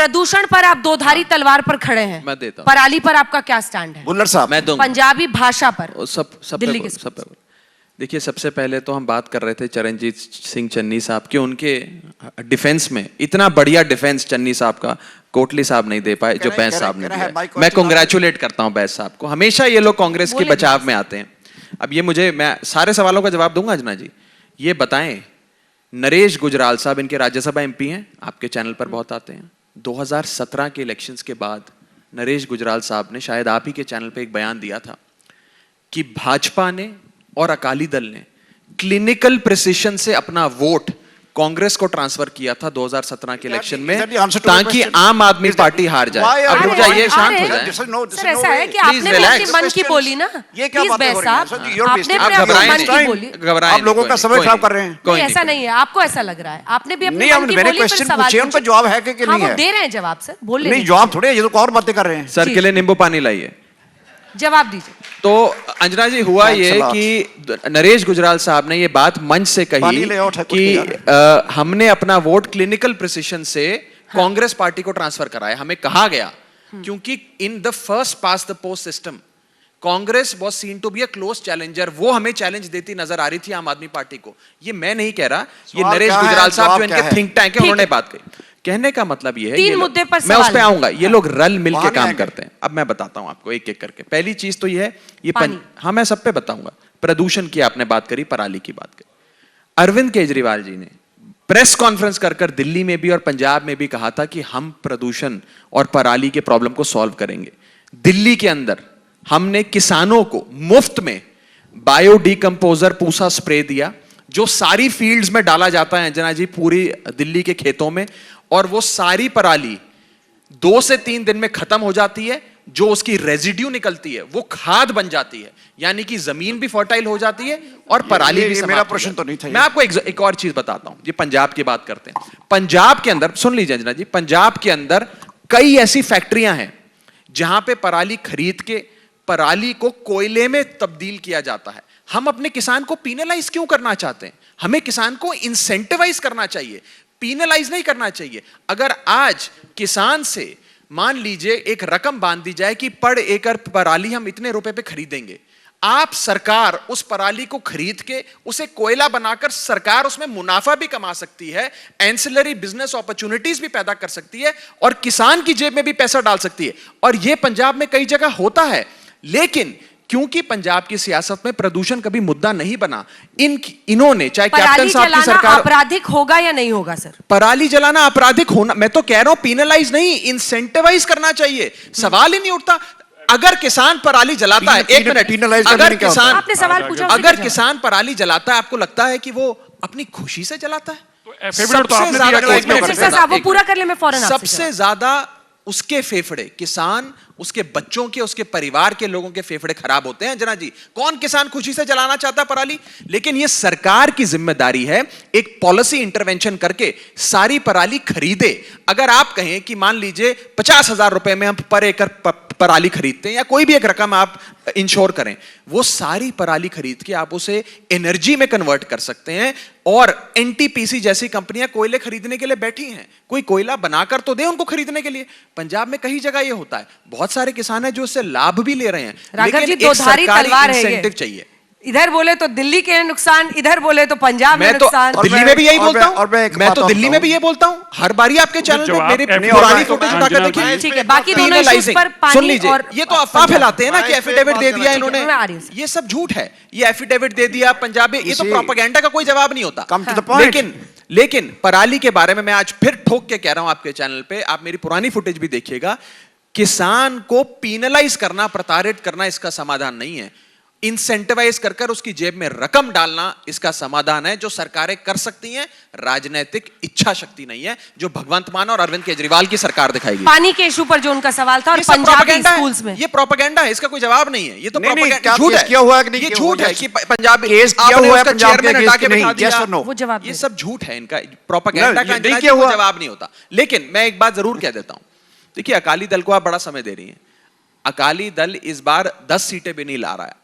प्रदूषण पर आप दोधारी तलवार पर खड़े हैं, मैं देता हूं। पराली पर आपका क्या स्टैंड है? बुल्लर साहब, मैं दूंगा। पंजाबी भाषा पर सब दिल्ली पे के सब पे। देखिए, सबसे पहले तो हम बात कर रहे थे चरणजीत सिंह चन्नी साहब के, उनके डिफेंस में इतना बढ़िया डिफेंस चन्नी साहब का कोटली साहब नहीं दे पाए जो बैस साहब ने दिया। मैं कांग्रेचुलेट करता हूं बैस साहब को। हमेशा ये लोग कांग्रेस के बचाव में आते हैं। अब ये मैं सारे सवालों का जवाब दूंगा अंजना जी। ये बताएं, नरेश गुजराल साहब इनके राज्यसभा एमपी हैं, आपके चैनल पर बहुत आते हैं। 2017 के इलेक्शंस के बाद नरेश गुजराल साहब ने शायद आप ही के चैनल पे एक बयान दिया था कि भाजपा ने और अकाली दल ने क्लिनिकल प्रिसिशन से अपना वोट कांग्रेस को ट्रांसफर किया था 2017 के इलेक्शन में, ताकि आम आदमी पार्टी हार जाए। अब रुक जाइए, शांत हो जाए। सर, ऐसा है कि आपने भी अपने मन की बोली ना, ये क्या बातें हो रही हैं? आपने अपने मन की बोली। आप लोगों का समय खराब कर रहे हैं। नहीं, ऐसा नहीं है, आपको ऐसा लग रहा है। आपने भी अपने मन की मैंने बोली, क्वेश्चन पूछे, उनका जवाब है कि नहीं है? दे रहे हैं जवाब सर, बोल नहीं, जवाब थोड़े, ये तो और बातें कर रहे हैं। सर के लिए नींबू पानी लाइए, जवाब दीजिए। तो अंजना जी, हुआ ये कि नरेश गुजराल साहब ने ये बात मंच से कही कि हमने अपना वोट क्लिनिकल प्रिसिशन से कांग्रेस पार्टी को ट्रांसफर कराया। हमें कहा गया क्योंकि in the first past the post system Congress was seen to be a close challenger. वो हमें चैलेंज देती नजर आ रही थी आम आदमी पार्टी को। ये मैं नहीं कह रहा, ये नरेश गुजराल साहब जो इनके थिंक टैंक है उन्होंने बात कही। कहने का मतलब ये है, तीन मुद्दे पर मैं उस पे आऊंगा। ये लोग रल मिल के काम करते हैं। अब मैं बताता हूं आपको एक एक करके। पहली चीज तो ये है, ये हाँ, मैं सब पे बताऊंगा। प्रदूषण की आपने बात करी, पराली की बात करी। अरविंद केजरीवाल जी ने प्रेस कॉन्फ्रेंस कर दिल्ली में भी और पंजाब में भी कहा था कि हम प्रदूषण और पराली के प्रॉब्लम को सॉल्व करेंगे। दिल्ली के अंदर हमने किसानों को मुफ्त में बायोडिकम्पोजर पूसा स्प्रे दिया, जो सारी फील्ड्स में डाला जाता है अंजना जी, पूरी दिल्ली के खेतों में, और वो सारी पराली 2 से 3 दिन में खत्म हो जाती है। जो उसकी रेजिड्यू निकलती है वो खाद बन जाती है, यानी कि जमीन भी फर्टाइल हो जाती है और पराली भी। मेरा प्रश्न तो नहीं था। मैं आपको एक और चीज बताता हूं। ये पंजाब की बात करते हैं। पंजाब के अंदर सुन लीजिए अंजना जी, पंजाब के अंदर कई ऐसी फैक्ट्रियां हैं जहां पे पराली खरीद के पराली को कोयले में तब्दील किया जाता है। हम अपने किसान को पीनलाइज क्यों करना चाहते हैं? हमें किसान को इंसेंटिवाइज करना चाहिए, पीनलाइज नहीं करना चाहिए। अगर आज किसान से मान लीजिए एक रकम बांध दी जाए कि पर एकड़ पराली हम इतने रुपए पे खरीदेंगे, आप सरकार उस पराली को खरीद के उसे कोयला बनाकर सरकार उसमें मुनाफा भी कमा सकती है, एंसिलरी बिजनेस अपॉर्चुनिटीज भी पैदा कर सकती है और किसान की जेब में भी पैसा डाल सकती है। और यह पंजाब में कई जगह होता है। लेकिन क्योंकि पंजाब की सियासत में प्रदूषण कभी मुद्दा नहीं बना, इन्होंने चाहे कैप्टन साहब की सरकार, आपराधिक होगा या नहीं होगा सर? पराली जलाना आपराधिक होना, मैं तो कह रहा हूं पीनलाइज नहीं, इंसेंटिवाइज करना चाहिए। सवाल ही नहीं उठता। अगर किसान पराली जलाता है, एक मिनट, अगर किसान, आपने सवाल पूछा, अगर किसान पराली जलाता है, आपको लगता है कि वो अपनी खुशी से जलाता है? सबसे ज्यादा उसके फेफड़े, किसान, उसके बच्चों के, उसके परिवार के लोगों के फेफड़े खराब होते हैं अंजना जी। कौन किसान खुशी से जलाना चाहता पराली? लेकिन यह सरकार की जिम्मेदारी है एक पॉलिसी इंटरवेंशन करके सारी पराली खरीदे। अगर आप कहें कि मान लीजिए 50,000 रुपए में हम पर एकड़ पराली खरीदते हैं, या कोई भी एक रकम आप इंश्योर करें, वो सारी पराली खरीद के आप उसे एनर्जी में कन्वर्ट कर सकते हैं। और एनटीपीसी जैसी कंपनियां कोयले खरीदने के लिए बैठी हैं, कोई कोयला बनाकर तो दे उनको खरीदने के लिए। पंजाब में कई जगह यह होता है, बहुत सारे किसान हैं जो इससे लाभ भी ले रहे हैं, लेकिन एक सरकारी इंसेंटिव चाहिए। इधर बोले तो दिल्ली के नुकसान, इधर बोले तो पंजाब में नुकसान। दिल्ली में भी यही बोलता हूं, मैं तो दिल्ली में भी ये बोलता हूं हर बारी आपके चैनल में मेरी पुरानी फोटोज उठाकर देखिए। ठीक है, बाकी दोनों इश्यूज पर पानी, सुन लीजिए, ये तो अफवाह फैलाते हैं ना कि एफिडेविट दे दिया इन्होंने, ये सब झूठ है। ये एफिडेविट दे दिया पंजाबी, ये तो प्रोपेगेंडा का कोई जवाब नहीं होता। लेकिन पराली के बारे में मैं आज फिर ठोक के कह रहा हूं आपके चैनल पे, आप मेरी पुरानी फुटेज भी देखिएगा, किसान को पीनलाइज करना, प्रताड़ित करना इसका समाधान नहीं है। इंसेंटिवाइज कर उसकी जेब में रकम डालना इसका समाधान है, जो सरकारें कर सकती हैं। राजनीतिक इच्छा शक्ति नहीं है, जो भगवंत मान और अरविंद केजरीवाल की सरकार दिखाएगी। पानी के इशू पर जो उनका सवाल था, और पंजाब के स्कूल्स में, ये प्रोपेगेंडा है, इसका कोई जवाब नहीं है। ये तो प्रोपेगेंडा झूठ है, ये झूठ है कि पंजाब आपने उसका चेयरमैन हटा के बिठा दिया, वो जवाब, ये सब झूठ है इनका। प्रोपेगेंडा का जवाब नहीं होता। लेकिन मैं एक बात जरूर कह देता हूं, देखिए अकाली दल को आप बड़ा समय दे रही हैं। अकाली दल इस बार 10 सीटें भी नहीं ला रहा है।